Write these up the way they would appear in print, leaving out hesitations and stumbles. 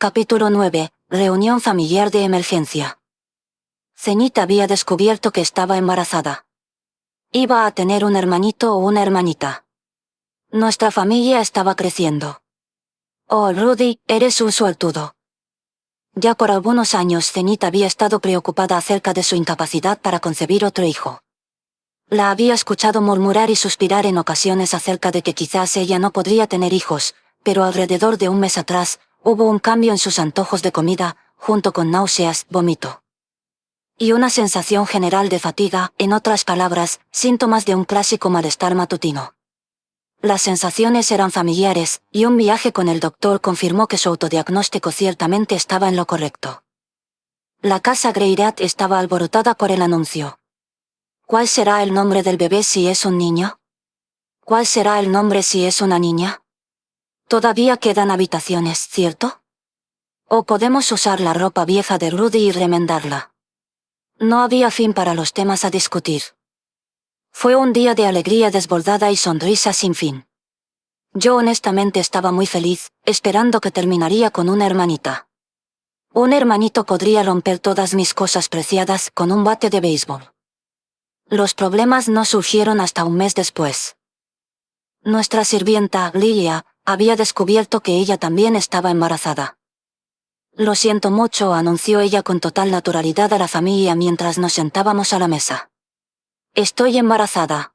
Capítulo 9. Reunión familiar de emergencia. Zenit había descubierto que estaba embarazada. Iba a tener un hermanito o una hermanita. Nuestra familia estaba creciendo. Oh, Rudy, eres un suertudo. Ya por algunos años Zenit había estado preocupada acerca de su incapacidad para concebir otro hijo. La había escuchado murmurar y suspirar en ocasiones acerca de que quizás ella no podría tener hijos, pero alrededor de un mes atrás, hubo un cambio en sus antojos de comida, junto con náuseas, vómito. Y una sensación general de fatiga, en otras palabras, síntomas de un clásico malestar matutino. Las sensaciones eran familiares, y un viaje con el doctor confirmó que su autodiagnóstico ciertamente estaba en lo correcto. La casa Greyrat estaba alborotada por el anuncio. ¿Cuál será el nombre del bebé si es un niño? ¿Cuál será el nombre si es una niña? Todavía quedan habitaciones, ¿cierto? ¿O podemos usar la ropa vieja de Rudy y remendarla? No había fin para los temas a discutir. Fue un día de alegría desbordada y sonrisas sin fin. Yo honestamente estaba muy feliz, esperando que terminaría con una hermanita. Un hermanito podría romper todas mis cosas preciadas con un bate de béisbol. Los problemas no surgieron hasta un mes después. Nuestra sirvienta, Lilia, había descubierto que ella también estaba embarazada. Lo siento mucho, anunció ella con total naturalidad a la familia mientras nos sentábamos a la mesa. Estoy embarazada.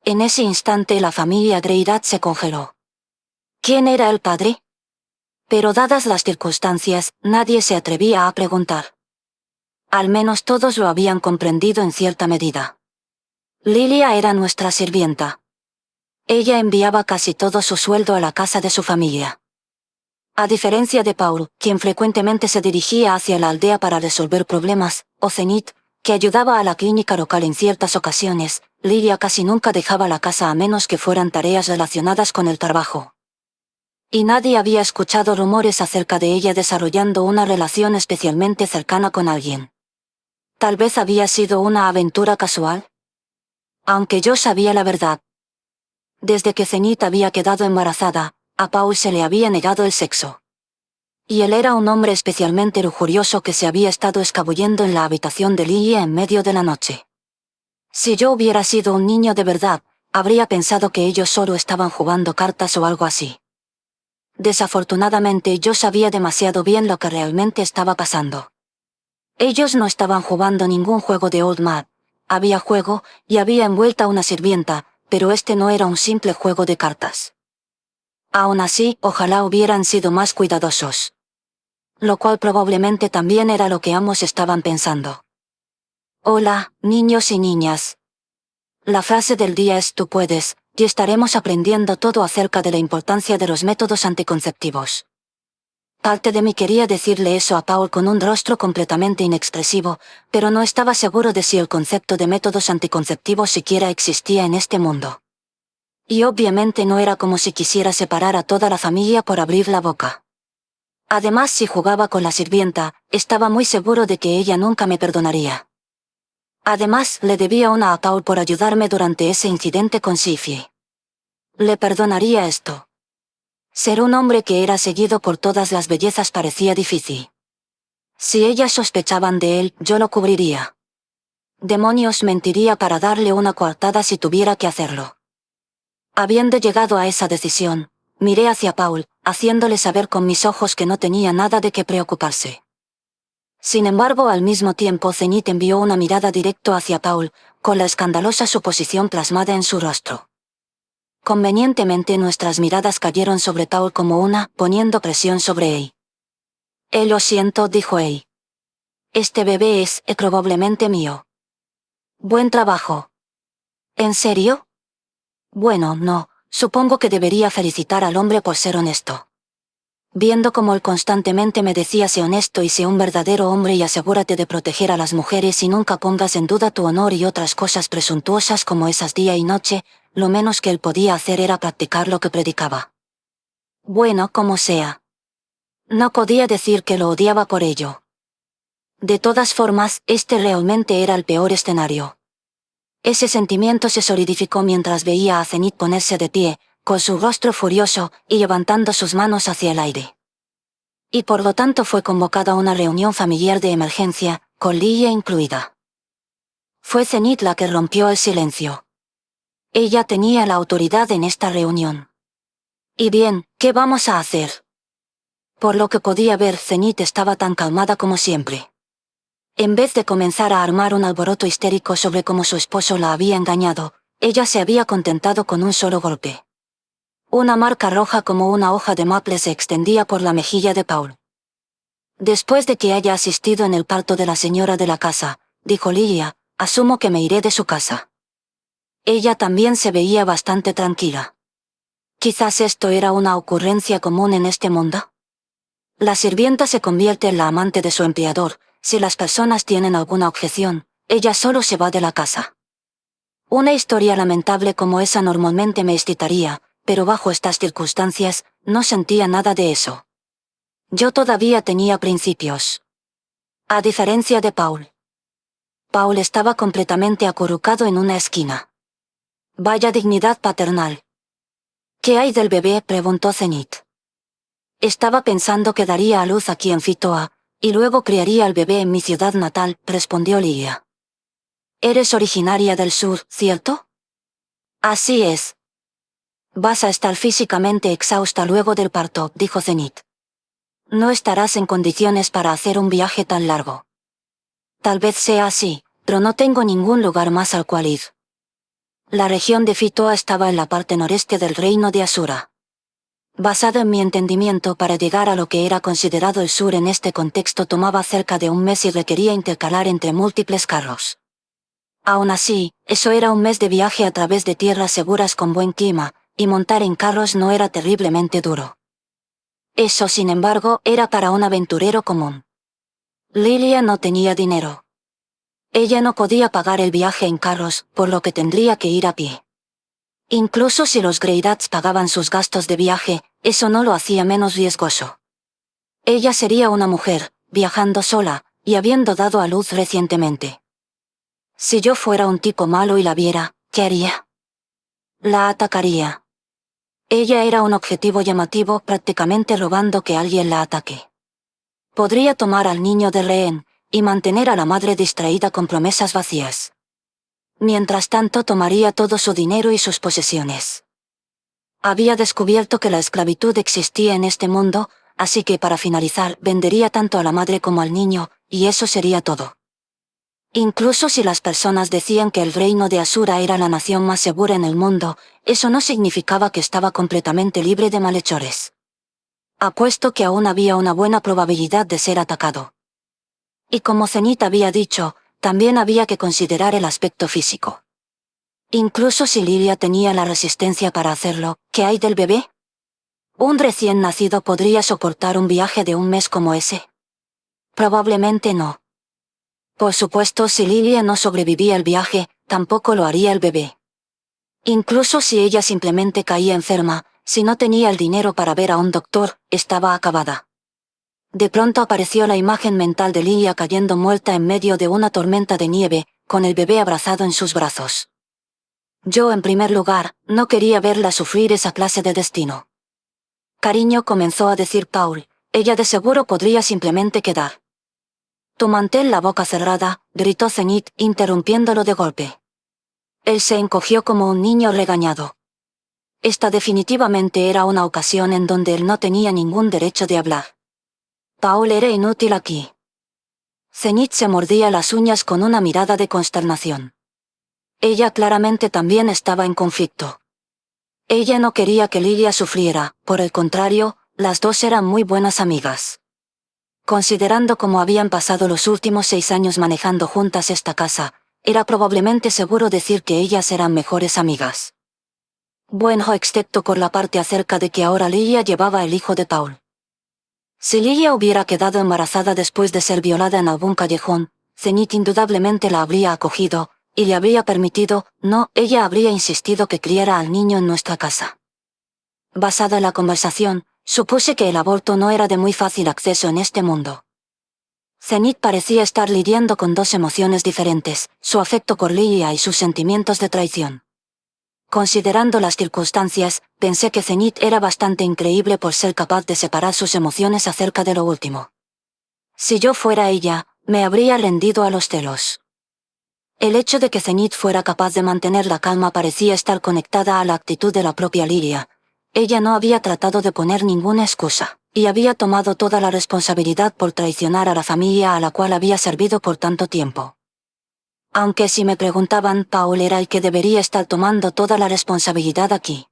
En ese instante la familia Greyrat se congeló. ¿Quién era el padre? Pero dadas las circunstancias, nadie se atrevía a preguntar. Al menos todos lo habían comprendido en cierta medida. Lilia era nuestra sirvienta. Ella enviaba casi todo su sueldo a la casa de su familia. A diferencia de Paul, quien frecuentemente se dirigía hacia la aldea para resolver problemas, o Zenit, que ayudaba a la clínica local en ciertas ocasiones, Lilia casi nunca dejaba la casa a menos que fueran tareas relacionadas con el trabajo. Y nadie había escuchado rumores acerca de ella desarrollando una relación especialmente cercana con alguien. Tal vez había sido una aventura casual. Aunque yo sabía la verdad. Desde que Zenit había quedado embarazada, a Paul se le había negado el sexo. Y él era un hombre especialmente lujurioso que se había estado escabullendo en la habitación de Lilia en medio de la noche. Si yo hubiera sido un niño de verdad, habría pensado que ellos solo estaban jugando cartas o algo así. Desafortunadamente yo sabía demasiado bien lo que realmente estaba pasando. Ellos no estaban jugando ningún juego de Old Maid. Había juego, y había envuelta una sirvienta, pero este no era un simple juego de cartas. Aún así, ojalá hubieran sido más cuidadosos. Lo cual probablemente también era lo que ambos estaban pensando. Hola, niños y niñas. La frase del día es tú puedes, y estaremos aprendiendo todo acerca de la importancia de los métodos anticonceptivos. Parte de mí quería decirle eso a Paul con un rostro completamente inexpresivo, pero no estaba seguro de si el concepto de métodos anticonceptivos siquiera existía en este mundo. Y obviamente no era como si quisiera separar a toda la familia por abrir la boca. Además, si jugaba con la sirvienta, estaba muy seguro de que ella nunca me perdonaría. Además, le debía una a Paul por ayudarme durante ese incidente con Siffy. Le perdonaría esto. Ser un hombre que era seguido por todas las bellezas parecía difícil. Si ellas sospechaban de él, yo lo cubriría. Demonios, mentiría para darle una coartada si tuviera que hacerlo. Habiendo llegado a esa decisión, miré hacia Paul, haciéndole saber con mis ojos que no tenía nada de qué preocuparse. Sin embargo, al mismo tiempo Zenit envió una mirada directo hacia Paul, con la escandalosa suposición plasmada en su rostro. Convenientemente nuestras miradas cayeron sobre Paul como una, poniendo presión sobre él. Lo siento, dijo él. Este bebé es, probablemente mío. Buen trabajo. ¿En serio? Bueno, no, supongo que debería felicitar al hombre por ser honesto. Viendo cómo él constantemente me decía sé honesto y sé un verdadero hombre y asegúrate de proteger a las mujeres y nunca pongas en duda tu honor y otras cosas presuntuosas como esas día y noche, lo menos que él podía hacer era practicar lo que predicaba. Bueno, como sea. No podía decir que lo odiaba por ello. De todas formas, este realmente era el peor escenario. Ese sentimiento se solidificó mientras veía a Zenit ponerse de pie, con su rostro furioso, y levantando sus manos hacia el aire. Y por lo tanto fue convocada una reunión familiar de emergencia, con Lilia incluida. Fue Zenith la que rompió el silencio. Ella tenía la autoridad en esta reunión. Y bien, ¿qué vamos a hacer? Por lo que podía ver, Zenith estaba tan calmada como siempre. En vez de comenzar a armar un alboroto histérico sobre cómo su esposo la había engañado, ella se había contentado con un solo golpe. Una marca roja como una hoja de maple se extendía por la mejilla de Paul. Después de que haya asistido en el parto de la señora de la casa, dijo Lilia, asumo que me iré de su casa. Ella también se veía bastante tranquila. Quizás esto era una ocurrencia común en este mundo. La sirvienta se convierte en la amante de su empleador. Si las personas tienen alguna objeción, ella solo se va de la casa. Una historia lamentable como esa normalmente me excitaría, pero bajo estas circunstancias, no sentía nada de eso. Yo todavía tenía principios. A diferencia de Paul. Paul estaba completamente acurrucado en una esquina. Vaya dignidad paternal. ¿Qué hay del bebé?, preguntó Zenith. Estaba pensando que daría a luz aquí en Fitoa, y luego criaría al bebé en mi ciudad natal, respondió Lilia. Eres originaria del sur, ¿cierto? Así es. Vas a estar físicamente exhausta luego del parto, dijo Zenith. No estarás en condiciones para hacer un viaje tan largo. Tal vez sea así, pero no tengo ningún lugar más al cual ir. La región de Fitoa estaba en la parte noreste del reino de Asura. Basado en mi entendimiento, para llegar a lo que era considerado el sur en este contexto tomaba cerca de un mes y requería intercalar entre múltiples carros. Aún así, eso era un mes de viaje a través de tierras seguras con buen clima, y montar en carros no era terriblemente duro. Eso, sin embargo, era para un aventurero común. Lilia no tenía dinero. Ella no podía pagar el viaje en carros, por lo que tendría que ir a pie. Incluso si los Greydats pagaban sus gastos de viaje, eso no lo hacía menos riesgoso. Ella sería una mujer, viajando sola, y habiendo dado a luz recientemente. Si yo fuera un tipo malo y la viera, ¿qué haría? La atacaría. Ella era un objetivo llamativo, prácticamente robando que alguien la ataque. Podría tomar al niño de rehén, y mantener a la madre distraída con promesas vacías. Mientras tanto tomaría todo su dinero y sus posesiones. Había descubierto que la esclavitud existía en este mundo, así que para finalizar vendería tanto a la madre como al niño, y eso sería todo. Incluso si las personas decían que el reino de Asura era la nación más segura en el mundo, eso no significaba que estaba completamente libre de malhechores. Apuesto que aún había una buena probabilidad de ser atacado. Y como Zenith había dicho, también había que considerar el aspecto físico. Incluso si Lilia tenía la resistencia para hacerlo, ¿qué hay del bebé? ¿Un recién nacido podría soportar un viaje de un mes como ese? Probablemente no. Por supuesto, si Lilia no sobrevivía el viaje, tampoco lo haría el bebé. Incluso si ella simplemente caía enferma, si no tenía el dinero para ver a un doctor, estaba acabada. De pronto apareció la imagen mental de Lilia cayendo muerta en medio de una tormenta de nieve, con el bebé abrazado en sus brazos. Yo, en primer lugar, no quería verla sufrir esa clase de destino. Cariño, comenzó a decir Paul, ella de seguro podría simplemente quedar. Tu mantén la boca cerrada, gritó Zenith, interrumpiéndolo de golpe. Él se encogió como un niño regañado. Esta definitivamente era una ocasión en donde él no tenía ningún derecho de hablar. Paul era inútil aquí. Zenith se mordía las uñas con una mirada de consternación. Ella claramente también estaba en conflicto. Ella no quería que Lilia sufriera, por el contrario, las dos eran muy buenas amigas. Considerando cómo habían pasado los últimos 6 años manejando juntas esta casa, era probablemente seguro decir que ellas eran mejores amigas. Bueno, excepto por la parte acerca de que ahora Lilia llevaba el hijo de Paul. Si Lilia hubiera quedado embarazada después de ser violada en algún callejón, Zenith indudablemente la habría acogido, y le habría permitido, no, ella habría insistido que criara al niño en nuestra casa. Basada en la conversación, supuse que el aborto no era de muy fácil acceso en este mundo. Zenith parecía estar lidiando con dos emociones diferentes, su afecto por Lilia y sus sentimientos de traición. Considerando las circunstancias, pensé que Zenith era bastante increíble por ser capaz de separar sus emociones acerca de lo último. Si yo fuera ella, me habría rendido a los celos. El hecho de que Zenith fuera capaz de mantener la calma parecía estar conectada a la actitud de la propia Lilia. Ella no había tratado de poner ninguna excusa, y había tomado toda la responsabilidad por traicionar a la familia a la cual había servido por tanto tiempo. Aunque si me preguntaban, Paul era el que debería estar tomando toda la responsabilidad aquí.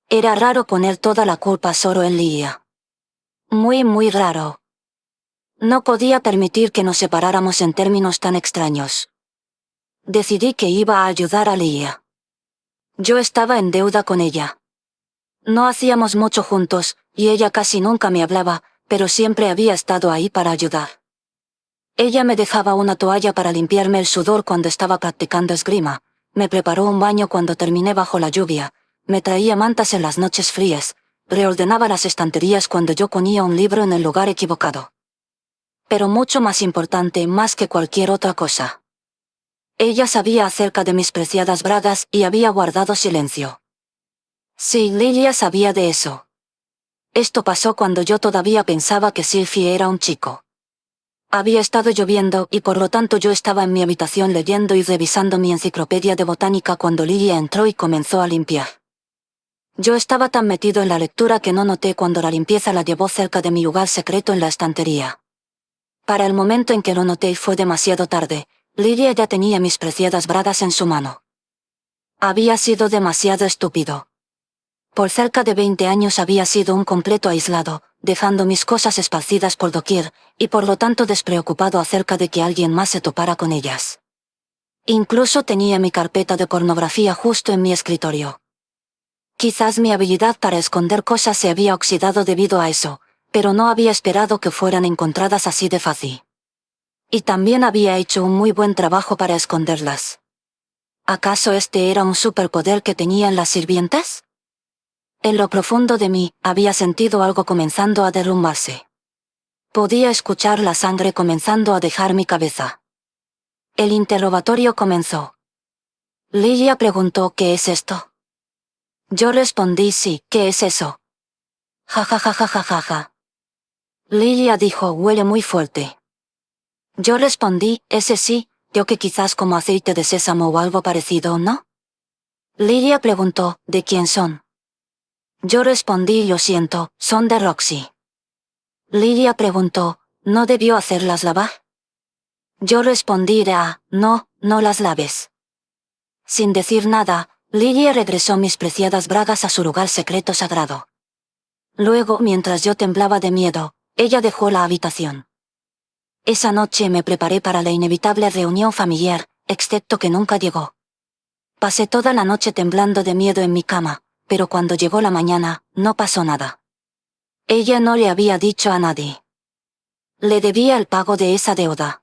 Era raro poner toda la culpa solo en Lilia. Muy raro. No podía permitir que nos separáramos en términos tan extraños. Decidí que iba a ayudar a Lilia. Yo estaba en deuda con ella. No hacíamos mucho juntos, y ella casi nunca me hablaba, pero siempre había estado ahí para ayudar. Ella me dejaba una toalla para limpiarme el sudor cuando estaba practicando esgrima, me preparó un baño cuando terminé bajo la lluvia, me traía mantas en las noches frías, reordenaba las estanterías cuando yo ponía un libro en el lugar equivocado. Pero mucho más importante, más que cualquier otra cosa. Ella sabía acerca de mis preciadas bragas y había guardado silencio. Sí, Lilia sabía de eso. Esto pasó cuando yo todavía pensaba que Sylvie era un chico. Había estado lloviendo y por lo tanto yo estaba en mi habitación leyendo y revisando mi enciclopedia de botánica cuando Lilia entró y comenzó a limpiar. Yo estaba tan metido en la lectura que no noté cuando la limpieza la llevó cerca de mi lugar secreto en la estantería. Para el momento en que lo noté fue demasiado tarde. Lilia ya tenía mis preciadas bragas en su mano. Había sido demasiado estúpido. Por cerca de 20 años había sido un completo aislado, dejando mis cosas esparcidas por doquier, y por lo tanto despreocupado acerca de que alguien más se topara con ellas. Incluso tenía mi carpeta de pornografía justo en mi escritorio. Quizás mi habilidad para esconder cosas se había oxidado debido a eso, pero no había esperado que fueran encontradas así de fácil. Y también había hecho un muy buen trabajo para esconderlas. ¿Acaso este era un superpoder que tenían las sirvientas? En lo profundo de mí, había sentido algo comenzando a derrumbarse. Podía escuchar la sangre comenzando a dejar mi cabeza. El interrogatorio comenzó. Lilia preguntó ¿qué es esto? Yo respondí sí, ¿qué es eso? Ja. Lilia dijo huele muy fuerte. Yo respondí, ese sí, yo que quizás como aceite de sésamo o algo parecido, ¿no? Lilia preguntó, ¿de quién son? Yo respondí lo siento, son de Roxy. Lilia preguntó, ¿no debió hacerlas lavar? Yo respondí no las laves. Sin decir nada, Lilia regresó mis preciadas bragas a su lugar secreto sagrado. Luego, mientras yo temblaba de miedo, ella dejó la habitación. Esa noche me preparé para la inevitable reunión familiar, excepto que nunca llegó. Pasé toda la noche temblando de miedo en mi cama, pero cuando llegó la mañana, no pasó nada. Ella no le había dicho a nadie. Le debía el pago de esa deuda.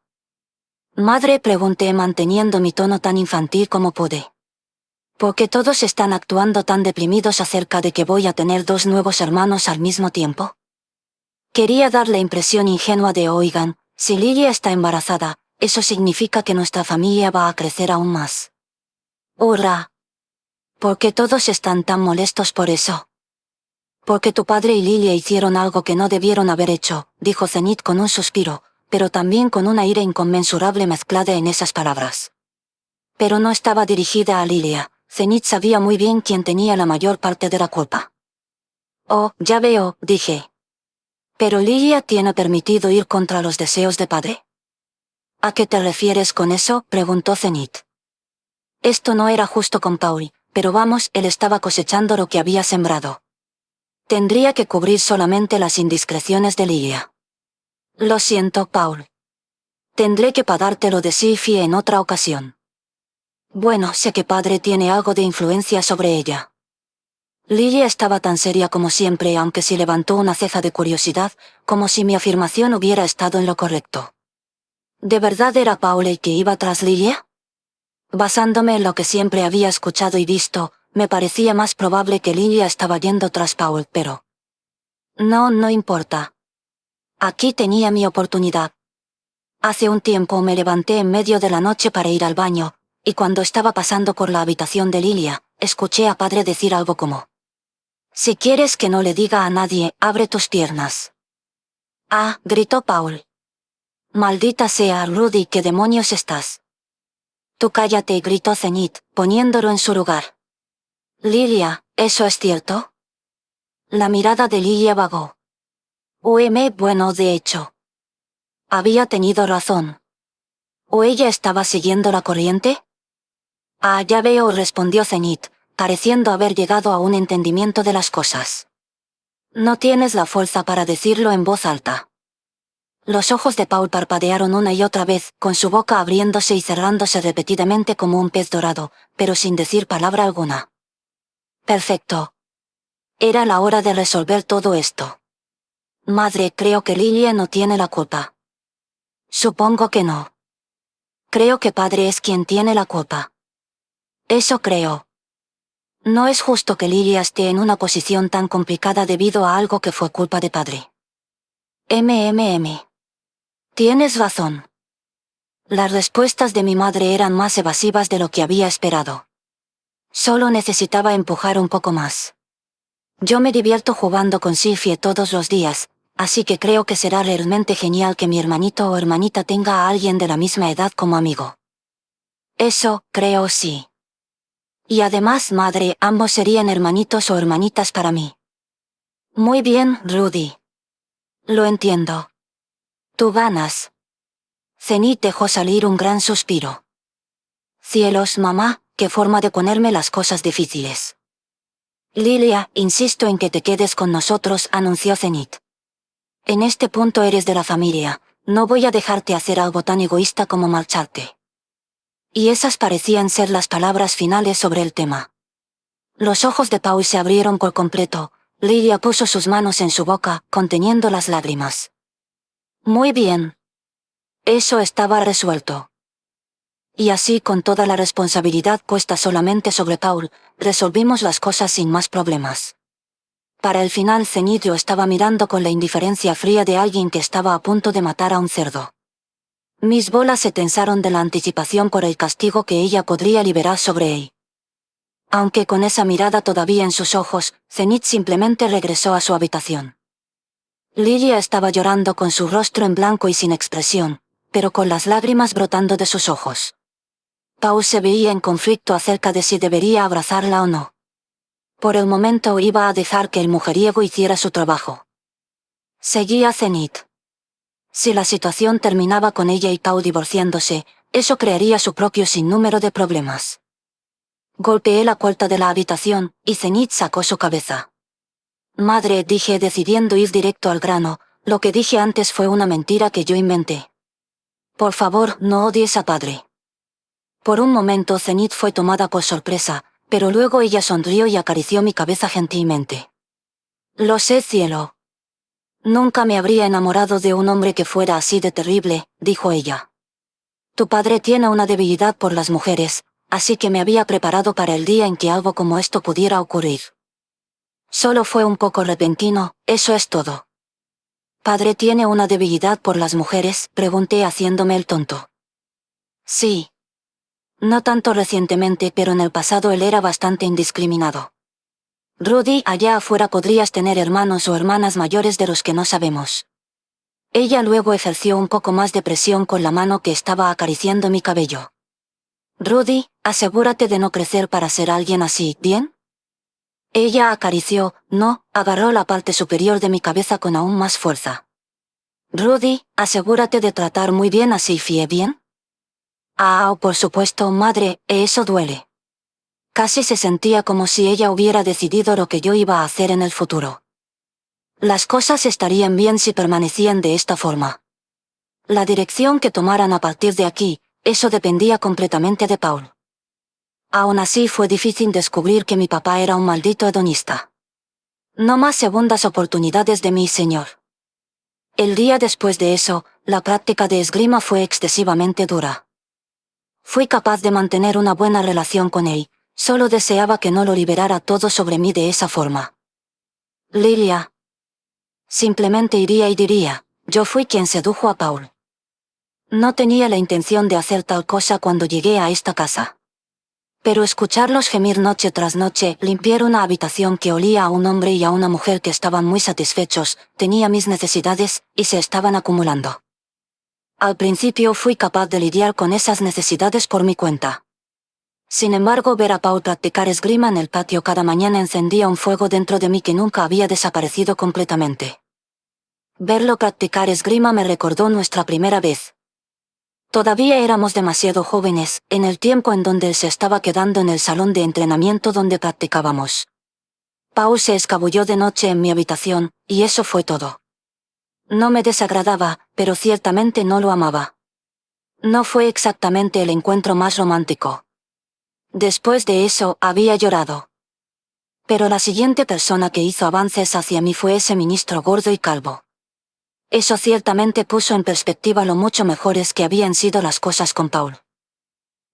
Madre, pregunté manteniendo mi tono tan infantil como pude. ¿Por qué todos están actuando tan deprimidos acerca de que voy a tener 2 nuevos hermanos al mismo tiempo? Quería dar la impresión ingenua de oigan, si Lilia está embarazada, eso significa que nuestra familia va a crecer aún más. ¡Hurra! ¿Por qué todos están tan molestos por eso? Porque tu padre y Lilia hicieron algo que no debieron haber hecho, dijo Zenith con un suspiro, pero también con una ira inconmensurable mezclada en esas palabras. Pero no estaba dirigida a Lilia. Zenith sabía muy bien quién tenía la mayor parte de la culpa. Oh, ya veo, dije. ¿Pero Lilia tiene permitido ir contra los deseos de padre? ¿A qué te refieres con eso?, preguntó Zenith. Esto no era justo con Paul, pero vamos, él estaba cosechando lo que había sembrado. Tendría que cubrir solamente las indiscreciones de Lilia. Lo siento, Paul. Tendré que pagártelo de Sylvie en otra ocasión. Bueno, sé que padre tiene algo de influencia sobre ella. Lilia estaba tan seria como siempre, aunque sí levantó una ceja de curiosidad, como si mi afirmación hubiera estado en lo correcto. ¿De verdad era Paul el que iba tras Lilia? Basándome en lo que siempre había escuchado y visto, me parecía más probable que Lilia estaba yendo tras Paul, pero... No importa. Aquí tenía mi oportunidad. Hace un tiempo me levanté en medio de la noche para ir al baño, y cuando estaba pasando por la habitación de Lilia, escuché a padre decir algo como: si quieres que no le diga a nadie, abre tus piernas. Ah, gritó Paul. Maldita sea, Rudy, ¿qué demonios estás? Tú cállate, gritó Zenith, poniéndolo en su lugar. Lilia, ¿eso es cierto? La mirada de Lilia vagó. Bueno, de hecho. Había tenido razón. ¿O ella estaba siguiendo la corriente? Ah, ya veo, respondió Zenith, pareciendo haber llegado a un entendimiento de las cosas. No tienes la fuerza para decirlo en voz alta. Los ojos de Paul parpadearon una y otra vez, con su boca abriéndose y cerrándose repetidamente como un pez dorado, pero sin decir palabra alguna. Perfecto. Era la hora de resolver todo esto. Madre, creo que Lilia no tiene la culpa. Supongo que no. Creo que padre es quien tiene la culpa. Eso creo. No es justo que Lilia esté en una posición tan complicada debido a algo que fue culpa de padre. Tienes razón. Las respuestas de mi madre eran más evasivas de lo que había esperado. Solo necesitaba empujar un poco más. Yo me divierto jugando con Sylvie todos los días, así que creo que será realmente genial que mi hermanito o hermanita tenga a alguien de la misma edad como amigo. Eso, creo sí. Y además, madre, ambos serían hermanitos o hermanitas para mí. Muy bien, Rudy. Lo entiendo. Tú ganas. Zenith dejó salir un gran suspiro. Cielos, mamá, qué forma de ponerme las cosas difíciles. Lilia, insisto en que te quedes con nosotros, anunció Zenith. En este punto eres de la familia, no voy a dejarte hacer algo tan egoísta como marcharte. Y esas parecían ser las palabras finales sobre el tema. Los ojos de Paul se abrieron por completo. Lilia puso sus manos en su boca, conteniendo las lágrimas. Muy bien. Eso estaba resuelto. Y así, con toda la responsabilidad puesta solamente sobre Paul, resolvimos las cosas sin más problemas. Para el final, Zenith lo estaba mirando con la indiferencia fría de alguien que estaba a punto de matar a un cerdo. Mis bolas se tensaron de la anticipación por el castigo que ella podría liberar sobre él. Aunque con esa mirada todavía en sus ojos, Zenith simplemente regresó a su habitación. Lilia estaba llorando con su rostro en blanco y sin expresión, pero con las lágrimas brotando de sus ojos. Paul se veía en conflicto acerca de si debería abrazarla o no. Por el momento iba a dejar que el mujeriego hiciera su trabajo. Seguía Zenith. Si la situación terminaba con ella y Paul divorciándose, eso crearía su propio sinnúmero de problemas. Golpeé la puerta de la habitación, y Zenith sacó su cabeza. Madre, dije decidiendo ir directo al grano, lo que dije antes fue una mentira que yo inventé. Por favor, no odies a padre. Por un momento Zenith fue tomada por sorpresa, pero luego ella sonrió y acarició mi cabeza gentilmente. Lo sé, cielo. Nunca me habría enamorado de un hombre que fuera así de terrible, dijo ella. Tu padre tiene una debilidad por las mujeres, así que me había preparado para el día en que algo como esto pudiera ocurrir. Solo fue un poco repentino, eso es todo. ¿Padre tiene una debilidad por las mujeres?, pregunté haciéndome el tonto. Sí. No tanto recientemente, pero en el pasado él era bastante indiscriminado. Rudy, allá afuera podrías tener hermanos o hermanas mayores de los que no sabemos. Ella luego ejerció un poco más de presión con la mano que estaba acariciando mi cabello. Rudy, asegúrate de no crecer para ser alguien así, ¿bien? Ella acarició, no, agarró la parte superior de mi cabeza con aún más fuerza. Rudy, asegúrate de tratar muy bien a Sylvie, ¿bien? Ah, por supuesto, madre, eso duele. Casi se sentía como si ella hubiera decidido lo que yo iba a hacer en el futuro. Las cosas estarían bien si permanecían de esta forma. La dirección que tomaran a partir de aquí, eso dependía completamente de Paul. Aún así fue difícil descubrir que mi papá era un maldito hedonista. No más segundas oportunidades de mí, señor. El día después de eso, la práctica de esgrima fue excesivamente dura. Fui capaz de mantener una buena relación con él, solo deseaba que no lo liberara todo sobre mí de esa forma. Lilia. Simplemente iría y diría, yo fui quien sedujo a Paul. No tenía la intención de hacer tal cosa cuando llegué a esta casa. Pero escucharlos gemir noche tras noche, limpiar una habitación que olía a un hombre y a una mujer que estaban muy satisfechos, tenía mis necesidades, y se estaban acumulando. Al principio fui capaz de lidiar con esas necesidades por mi cuenta. Sin embargo, ver a Paul practicar esgrima en el patio cada mañana encendía un fuego dentro de mí que nunca había desaparecido completamente. Verlo practicar esgrima me recordó nuestra primera vez. Todavía éramos demasiado jóvenes, en el tiempo en donde él se estaba quedando en el salón de entrenamiento donde practicábamos. Paul se escabulló de noche en mi habitación, y eso fue todo. No me desagradaba, pero ciertamente no lo amaba. No fue exactamente el encuentro más romántico. Después de eso, había llorado. Pero la siguiente persona que hizo avances hacia mí fue ese ministro gordo y calvo. Eso ciertamente puso en perspectiva lo mucho mejores que habían sido las cosas con Paul.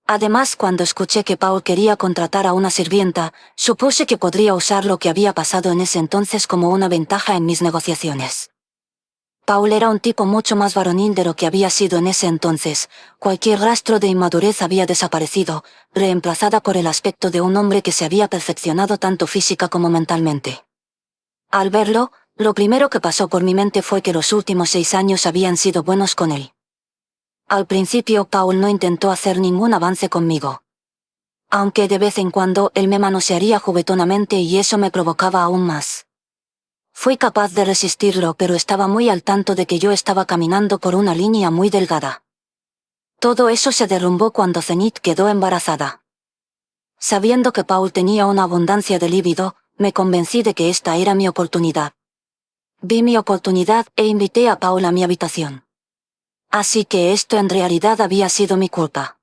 Además, cuando escuché que Paul quería contratar a una sirvienta, supuse que podría usar lo que había pasado en ese entonces como una ventaja en mis negociaciones. Paul era un tipo mucho más varonil de lo que había sido en ese entonces, cualquier rastro de inmadurez había desaparecido, reemplazada por el aspecto de un hombre que se había perfeccionado tanto física como mentalmente. Al verlo, lo primero que pasó por mi mente fue que los últimos 6 años habían sido buenos con él. Al principio Paul no intentó hacer ningún avance conmigo. Aunque de vez en cuando él me manosearía juguetonamente y eso me provocaba aún más. Fui capaz de resistirlo, pero estaba muy al tanto de que yo estaba caminando por una línea muy delgada. Todo eso se derrumbó cuando Zenith quedó embarazada. Sabiendo que Paul tenía una abundancia de líbido, me convencí de que esta era mi oportunidad. Vi mi oportunidad e invité a Paul a mi habitación. Así que esto en realidad había sido mi culpa.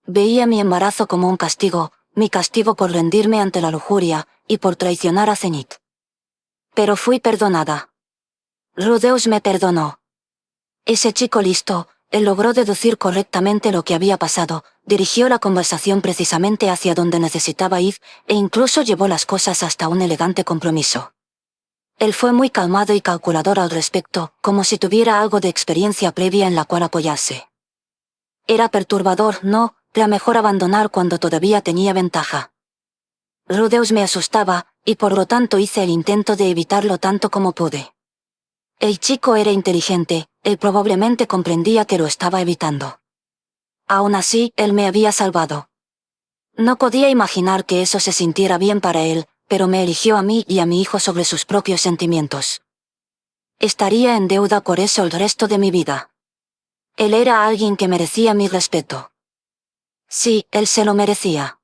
Veía mi embarazo como un castigo, mi castigo por rendirme ante la lujuria, y por traicionar a Zenith. Pero fui perdonada. Rudeus me perdonó. Ese chico listo, él logró deducir correctamente lo que había pasado, dirigió la conversación precisamente hacia donde necesitaba ir, e incluso llevó las cosas hasta un elegante compromiso. Él fue muy calmado y calculador al respecto, como si tuviera algo de experiencia previa en la cual apoyarse. Era perturbador, ¿no? Era mejor abandonar cuando todavía tenía ventaja. Rudeus me asustaba, y por lo tanto hice el intento de evitarlo tanto como pude. El chico era inteligente, él probablemente comprendía que lo estaba evitando. Aún así, él me había salvado. No podía imaginar que eso se sintiera bien para él, pero me eligió a mí y a mi hijo sobre sus propios sentimientos. Estaría en deuda por eso el resto de mi vida. Él era alguien que merecía mi respeto. Sí, él se lo merecía.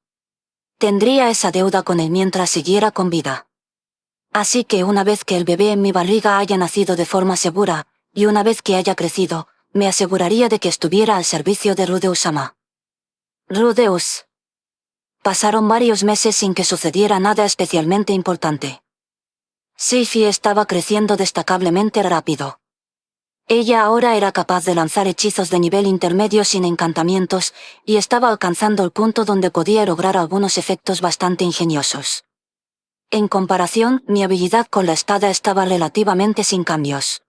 Tendría esa deuda con él mientras siguiera con vida. Así que una vez que el bebé en mi barriga haya nacido de forma segura, y una vez que haya crecido, me aseguraría de que estuviera al servicio de Rudeus-sama. Rudeus. Pasaron varios meses sin que sucediera nada especialmente importante. Sylvie estaba creciendo destacablemente rápido. Ella ahora era capaz de lanzar hechizos de nivel intermedio sin encantamientos, y estaba alcanzando el punto donde podía lograr algunos efectos bastante ingeniosos. En comparación, mi habilidad con la espada estaba relativamente sin cambios.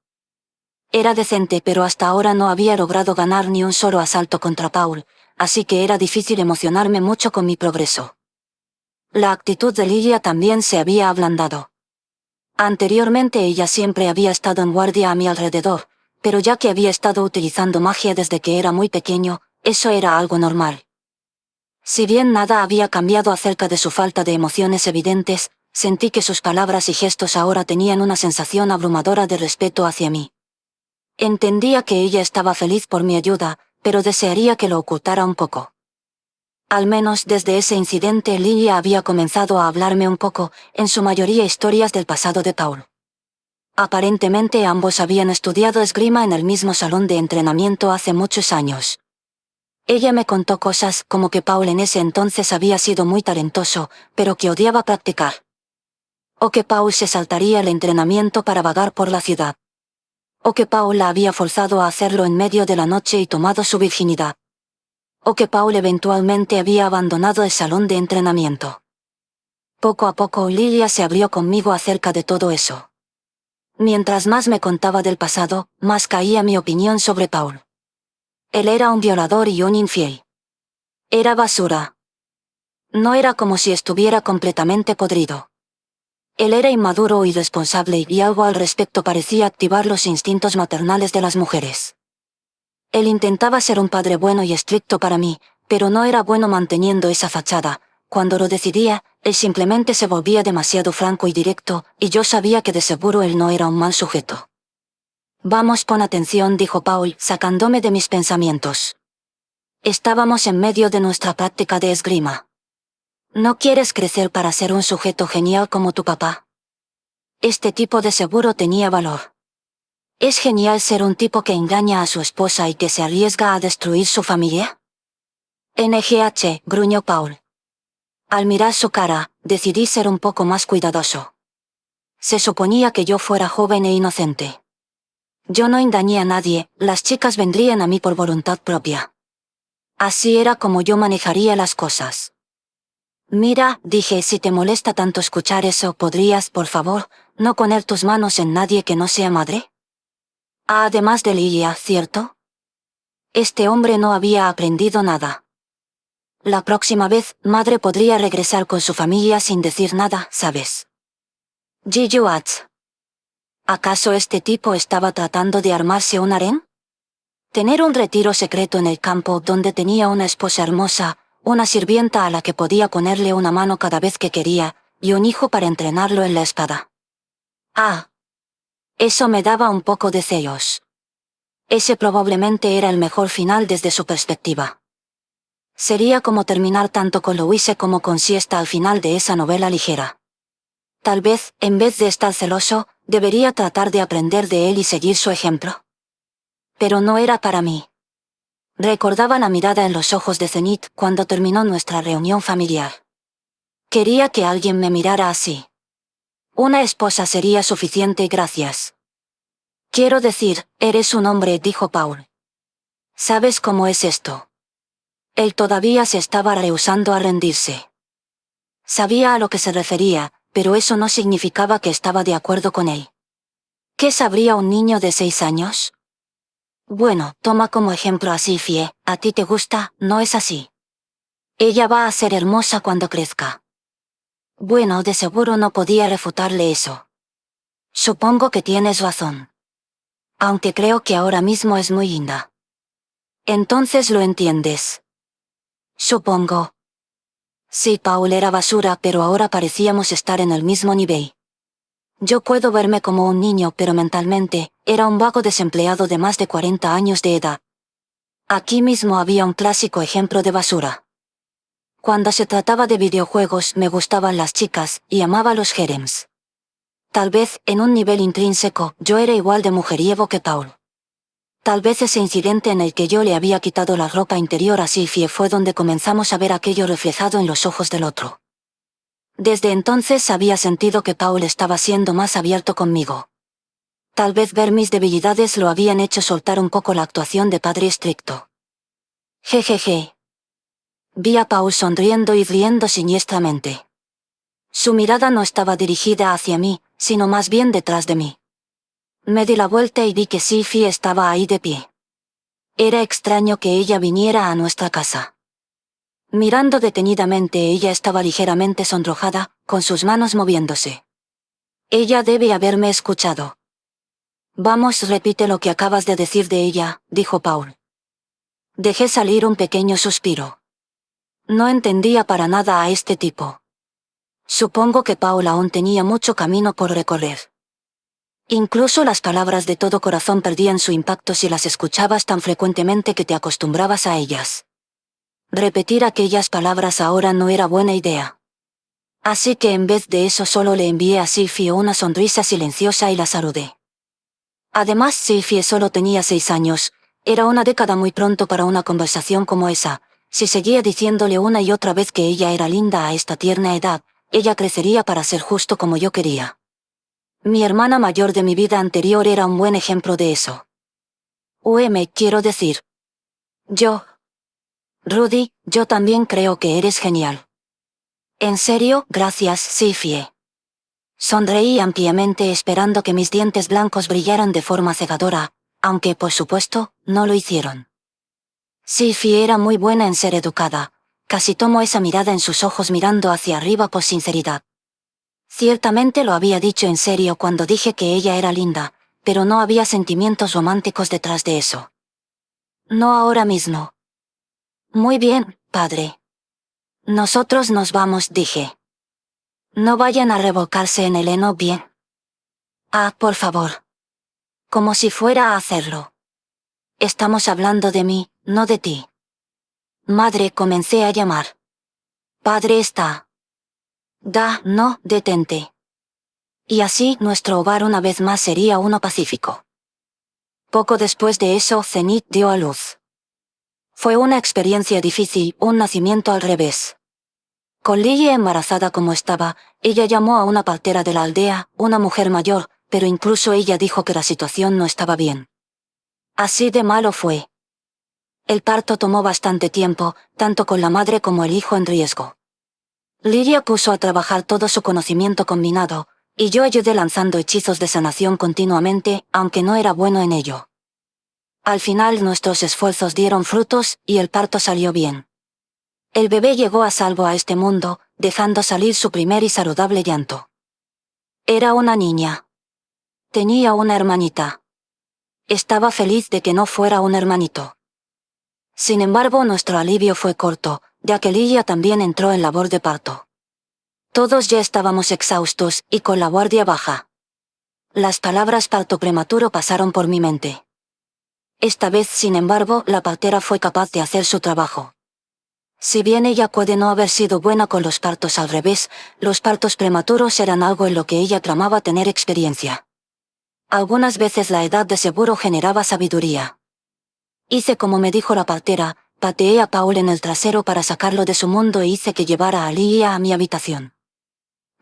Era decente, pero hasta ahora no había logrado ganar ni un solo asalto contra Paul, así que era difícil emocionarme mucho con mi progreso. La actitud de Lilia también se había ablandado. Anteriormente ella siempre había estado en guardia a mi alrededor, pero ya que había estado utilizando magia desde que era muy pequeño, eso era algo normal. Si bien nada había cambiado acerca de su falta de emociones evidentes, sentí que sus palabras y gestos ahora tenían una sensación abrumadora de respeto hacia mí. Entendía que ella estaba feliz por mi ayuda, pero desearía que lo ocultara un poco. Al menos desde ese incidente Lilia había comenzado a hablarme un poco, en su mayoría historias del pasado de Paul. Aparentemente ambos habían estudiado esgrima en el mismo salón de entrenamiento hace muchos años. Ella me contó cosas como que Paul en ese entonces había sido muy talentoso, pero que odiaba practicar. O que Paul se saltaría el entrenamiento para vagar por la ciudad. O que Paul la había forzado a hacerlo en medio de la noche y tomado su virginidad. O que Paul eventualmente había abandonado el salón de entrenamiento. Poco a poco Lilia se abrió conmigo acerca de todo eso. Mientras más me contaba del pasado, más caía mi opinión sobre Paul. Él era un violador y un infiel. Era basura. No era como si estuviera completamente podrido. Él era inmaduro o irresponsable y algo al respecto parecía activar los instintos maternales de las mujeres. Él intentaba ser un padre bueno y estricto para mí, pero no era bueno manteniendo esa fachada. Cuando lo decidía, él simplemente se volvía demasiado franco y directo, y yo sabía que de seguro él no era un mal sujeto. Vamos, pon atención, dijo Paul, sacándome de mis pensamientos. Estábamos en medio de nuestra práctica de esgrima. ¿No quieres crecer para ser un sujeto genial como tu papá? Este tipo de seguro tenía valor. ¿Es genial ser un tipo que engaña a su esposa y que se arriesga a destruir su familia? NGH, gruñó Paul. Al mirar su cara, decidí ser un poco más cuidadoso. Se suponía que yo fuera joven e inocente. Yo no engañé a nadie, las chicas vendrían a mí por voluntad propia. Así era como yo manejaría las cosas. Mira, dije, si te molesta tanto escuchar eso, ¿podrías, por favor, no poner tus manos en nadie que no sea madre? Además de Lilia, ¿cierto? Este hombre no había aprendido nada. La próxima vez, madre podría regresar con su familia sin decir nada, ¿sabes? Jijuats. ¿Acaso este tipo estaba tratando de armarse un harén? Tener un retiro secreto en el campo donde tenía una esposa hermosa, una sirvienta a la que podía ponerle una mano cada vez que quería, y un hijo para entrenarlo en la espada. Eso me daba un poco de celos. Ese probablemente era el mejor final desde su perspectiva. Sería como terminar tanto con Louise como con Siesta al final de esa novela ligera. Tal vez, en vez de estar celoso, debería tratar de aprender de él y seguir su ejemplo. Pero no era para mí. Recordaba la mirada en los ojos de Zenith cuando terminó nuestra reunión familiar. Quería que alguien me mirara así. Una esposa sería suficiente, gracias. Quiero decir, eres un hombre, dijo Paul. ¿Sabes cómo es esto? Él todavía se estaba rehusando a rendirse. Sabía a lo que se refería, pero eso no significaba que estaba de acuerdo con él. ¿Qué sabría un niño de 6 años? Bueno, toma como ejemplo a Sifie, a ti te gusta, ¿no es así? Ella va a ser hermosa cuando crezca. Bueno, de seguro no podía refutarle eso. Supongo que tienes razón. Aunque creo que ahora mismo es muy linda. Entonces lo entiendes. Supongo. Sí, Paul era basura, pero ahora parecíamos estar en el mismo nivel. Yo puedo verme como un niño, pero mentalmente, era un vago desempleado de más de 40 años de edad. Aquí mismo había un clásico ejemplo de basura. Cuando se trataba de videojuegos me gustaban las chicas, y amaba los harems. Tal vez, en un nivel intrínseco, yo era igual de mujeriego que Paul. Tal vez ese incidente en el que yo le había quitado la ropa interior a Sifie fue donde comenzamos a ver aquello reflejado en los ojos del otro. Desde entonces había sentido que Paul estaba siendo más abierto conmigo. Tal vez ver mis debilidades lo habían hecho soltar un poco la actuación de padre estricto. Jejeje. Vi a Paul sonriendo y riendo siniestramente. Su mirada no estaba dirigida hacia mí, sino más bien detrás de mí. Me di la vuelta y vi que Sifie estaba ahí de pie. Era extraño que ella viniera a nuestra casa. Mirando detenidamente, ella estaba ligeramente sonrojada, con sus manos moviéndose. Ella debe haberme escuchado. Vamos, repite lo que acabas de decir de ella, dijo Paul. Dejé salir un pequeño suspiro. No entendía para nada a este tipo. Supongo que Paul aún tenía mucho camino por recorrer. Incluso las palabras de todo corazón perdían su impacto si las escuchabas tan frecuentemente que te acostumbrabas a ellas. Repetir aquellas palabras ahora no era buena idea. Así que en vez de eso solo le envié a Sifie una sonrisa silenciosa y la saludé. Además, Sifie solo tenía 6 años, era una década muy pronto para una conversación como esa. Si seguía diciéndole una y otra vez que ella era linda a esta tierna edad, ella crecería para ser justo como yo quería. Mi hermana mayor de mi vida anterior era un buen ejemplo de eso. Quiero decir. Rudy, yo también creo que eres genial. En serio, gracias, Sifie. Sonreí ampliamente esperando que mis dientes blancos brillaran de forma cegadora, aunque, por supuesto, no lo hicieron. Sifie era muy buena en ser educada, Casi tomo esa mirada en sus ojos mirando hacia arriba por sinceridad. Ciertamente lo había dicho en serio cuando dije que ella era linda, pero no había sentimientos románticos detrás de eso. No ahora mismo. Muy bien, padre. Nosotros nos vamos, dije. No vayan a revolcarse en el heno, bien. Ah, por favor. Como si fuera a hacerlo. Estamos hablando de mí, no de ti. Madre, comencé a llamar. Padre está. No, detente. Y así nuestro hogar una vez más sería uno pacífico. Poco después de eso, Zenith dio a luz. Fue una experiencia difícil, un nacimiento al revés. Con Lily embarazada como estaba, ella llamó a una partera de la aldea, una mujer mayor, pero incluso ella dijo que la situación no estaba bien. Así de malo fue. El parto tomó bastante tiempo, tanto con la madre como el hijo en riesgo. Lilia puso a trabajar todo su conocimiento combinado, y yo ayudé lanzando hechizos de sanación continuamente, aunque no era bueno en ello. Al final nuestros esfuerzos dieron frutos, y el parto salió bien. El bebé llegó a salvo a este mundo, dejando salir su primer y saludable llanto. Era una niña. Tenía una hermanita. Estaba feliz de que no fuera un hermanito. Sin embargo, nuestro alivio fue corto, ya que Lilia también entró en labor de parto. Todos ya estábamos exhaustos y con la guardia baja. Las palabras parto prematuro pasaron por mi mente. Esta vez, sin embargo, la partera fue capaz de hacer su trabajo. Si bien ella puede no haber sido buena con los partos al revés, los partos prematuros eran algo en lo que ella clamaba tener experiencia. Algunas veces la edad de seguro generaba sabiduría. Hice como me dijo la partera, pateé a Paul en el trasero para sacarlo de su mundo e hice que llevara a Lilia a mi habitación.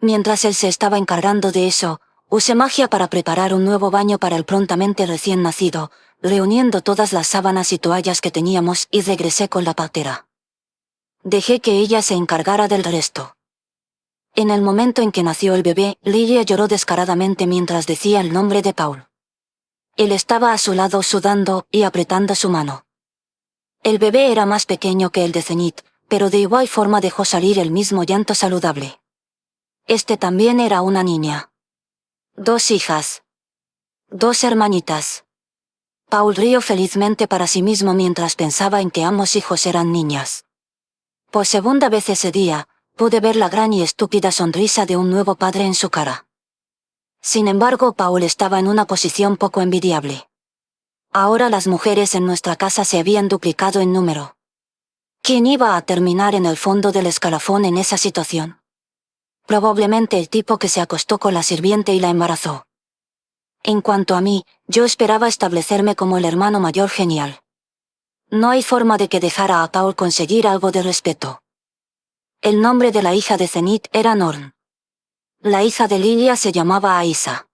Mientras él se estaba encargando de eso, usé magia para preparar un nuevo baño para el prontamente recién nacido, reuniendo todas las sábanas y toallas que teníamos y regresé con la partera. Dejé que ella se encargara del resto. En el momento en que nació el bebé, Lilia lloró descaradamente mientras decía el nombre de Paul. Él estaba a su lado sudando y apretando su mano. El bebé era más pequeño que el de Zenith, pero de igual forma dejó salir el mismo llanto saludable. Este también era una niña. 2 hijas. 2 hermanitas. Paul rió felizmente para sí mismo mientras pensaba en que ambos hijos eran niñas. Por segunda vez ese día, pude ver la gran y estúpida sonrisa de un nuevo padre en su cara. Sin embargo, Paul estaba en una posición poco envidiable. Ahora las mujeres en nuestra casa se habían duplicado en número. ¿Quién iba a terminar en el fondo del escalafón en esa situación? Probablemente el tipo que se acostó con la sirviente y la embarazó. En cuanto a mí, yo esperaba establecerme como el hermano mayor genial. No hay forma de que dejara a Paul conseguir algo de respeto. El nombre de la hija de Zenith era Norn. La hija de Lilia se llamaba Aisa.